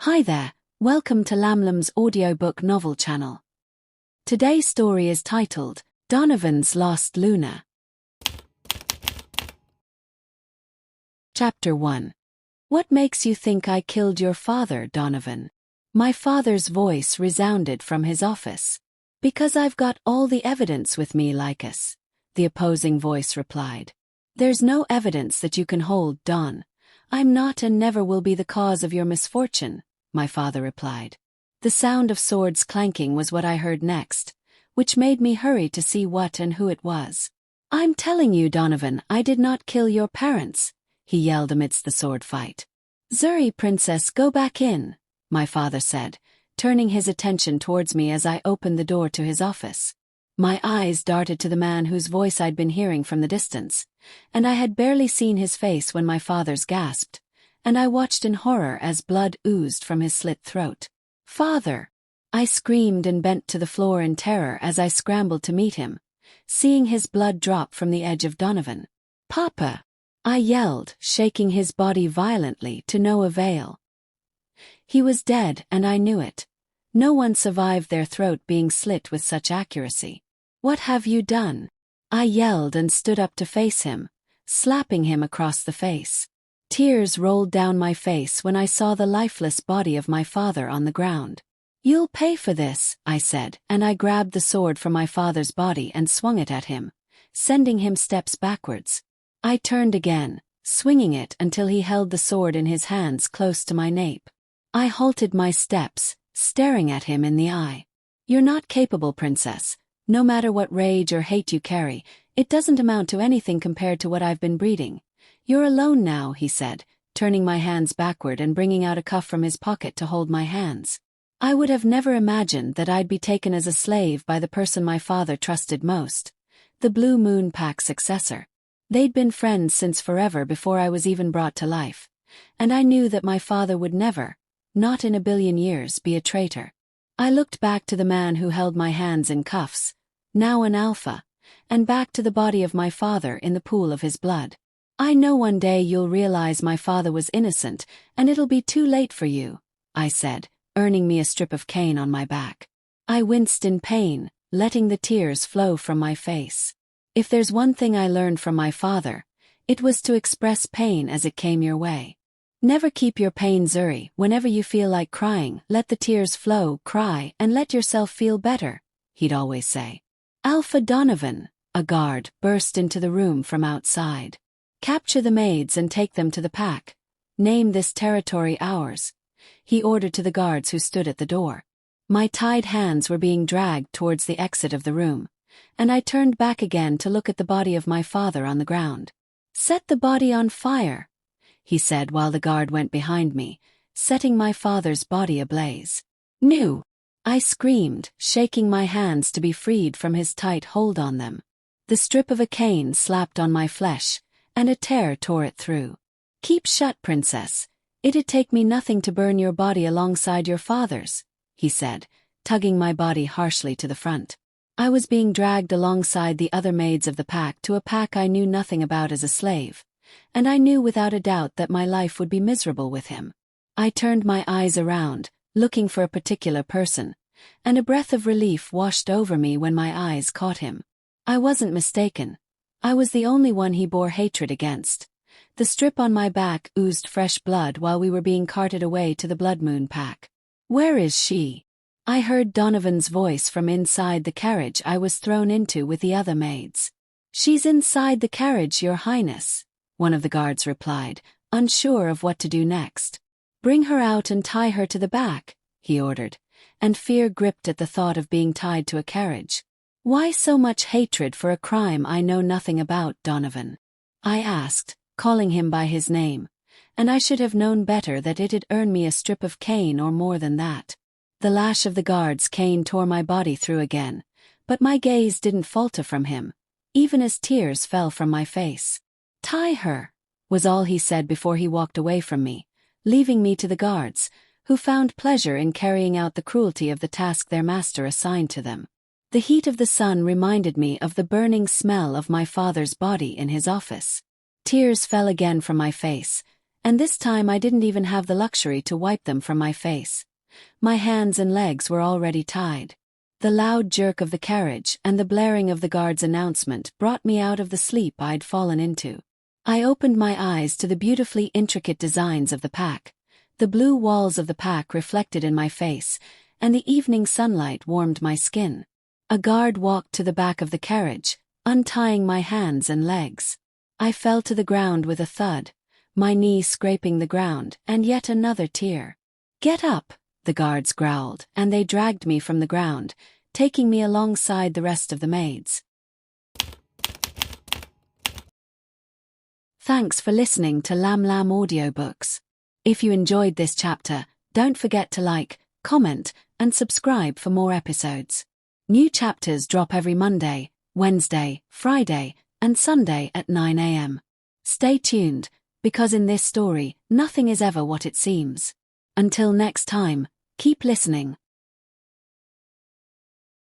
Hi there, welcome to Lamlam's audiobook novel channel. Today's story is titled, Donavon's Lost Luna. Chapter 1. What makes you think I killed your father, Donavon? My father's voice resounded from his office. Because I've got all the evidence with me, Lycus, the opposing voice replied. There's no evidence that you can hold, Don. I'm not and never will be the cause of your misfortune, my father replied. The sound of swords clanking was what I heard next, which made me hurry to see what and who it was. I'm telling you, Donavon, I did not kill your parents, he yelled amidst the sword fight. Zuri, princess, go back in, my father said, turning his attention towards me as I opened the door to his office. My eyes darted to the man whose voice I'd been hearing from the distance, and I had barely seen his face when my father's gasped, and I watched in horror as blood oozed from his slit throat. Father! I screamed and bent to the floor in terror as I scrambled to meet him, seeing his blood drop from the edge of Donavon. Papa! I yelled, shaking his body violently to no avail. He was dead, and I knew it. No one survived their throat being slit with such accuracy. What have you done? I yelled and stood up to face him, slapping him across the face. Tears rolled down my face when I saw the lifeless body of my father on the ground. You'll pay for this, I said, and I grabbed the sword from my father's body and swung it at him, sending him steps backwards. I turned again, swinging it until he held the sword in his hands close to my nape. I halted my steps, staring at him in the eye. You're not capable, princess. No matter what rage or hate you carry, it doesn't amount to anything compared to what I've been breeding. You're alone now, he said, turning my hands backward and bringing out a cuff from his pocket to hold my hands. I would have never imagined that I'd be taken as a slave by the person my father trusted most, the Blue Moon Pack's successor. They'd been friends since forever before I was even brought to life, and I knew that my father would never, not in a billion years, be a traitor. I looked back to the man who held my hands in cuffs, now an alpha, and back to the body of my father in the pool of his blood. I know one day you'll realize my father was innocent, and it'll be too late for you, I said, earning me a strip of cane on my back. I winced in pain, letting the tears flow from my face. If there's one thing I learned from my father, it was to express pain as it came your way. Never keep your pain, Zuri. Whenever you feel like crying, let the tears flow, cry, and let yourself feel better, he'd always say. Alpha Donavon, a guard, burst into the room from outside. Capture the maids and take them to the pack. Name this territory ours, he ordered to the guards who stood at the door. My tied hands were being dragged towards the exit of the room, and I turned back again to look at the body of my father on the ground. Set the body on fire, he said while the guard went behind me, setting my father's body ablaze. No! I screamed, shaking my hands to be freed from his tight hold on them. The strip of a cane slapped on my flesh, and a tear tore it through. Keep shut, princess. It'd take me nothing to burn your body alongside your father's, he said, tugging my body harshly to the front. I was being dragged alongside the other maids of the pack to a pack I knew nothing about as a slave, and I knew without a doubt that my life would be miserable with him. I turned my eyes around, looking for a particular person, and a breath of relief washed over me when my eyes caught him. I wasn't mistaken. I was the only one he bore hatred against. The strip on my back oozed fresh blood while we were being carted away to the Blood Moon Pack. Where is she? I heard Donavon's voice from inside the carriage I was thrown into with the other maids. She's inside the carriage, Your Highness, one of the guards replied, unsure of what to do next. Bring her out and tie her to the back, he ordered, and fear gripped at the thought of being tied to a carriage. Why so much hatred for a crime I know nothing about, Donavon? I asked, calling him by his name, and I should have known better that it'd earn me a strip of cane or more than that. The lash of the guard's cane tore my body through again, but my gaze didn't falter from him, even as tears fell from my face. Tie her, was all he said before he walked away from me, leaving me to the guards, who found pleasure in carrying out the cruelty of the task their master assigned to them. The heat of the sun reminded me of the burning smell of my father's body in his office. Tears fell again from my face, And this time I didn't even have the luxury to wipe them from my face. My hands and legs were already tied. The loud jerk of the carriage and the blaring of the guard's announcement brought me out of the sleep I'd fallen into. I opened my eyes to the beautifully intricate designs of the pack. The blue walls of the pack reflected in my face, and the evening sunlight warmed my skin. A guard walked to the back of the carriage, untying my hands and legs. I fell to the ground with a thud, my knee scraping the ground, and yet another tear. "Get up," the guards growled, and they dragged me from the ground, taking me alongside the rest of the maids. Thanks for listening to Lamlam Audiobooks. If you enjoyed this chapter, don't forget to like, comment, and subscribe for more episodes. New chapters drop every Monday, Wednesday, Friday, and Sunday at 9 a.m. Stay tuned, because in this story, nothing is ever what it seems. Until next time, keep listening.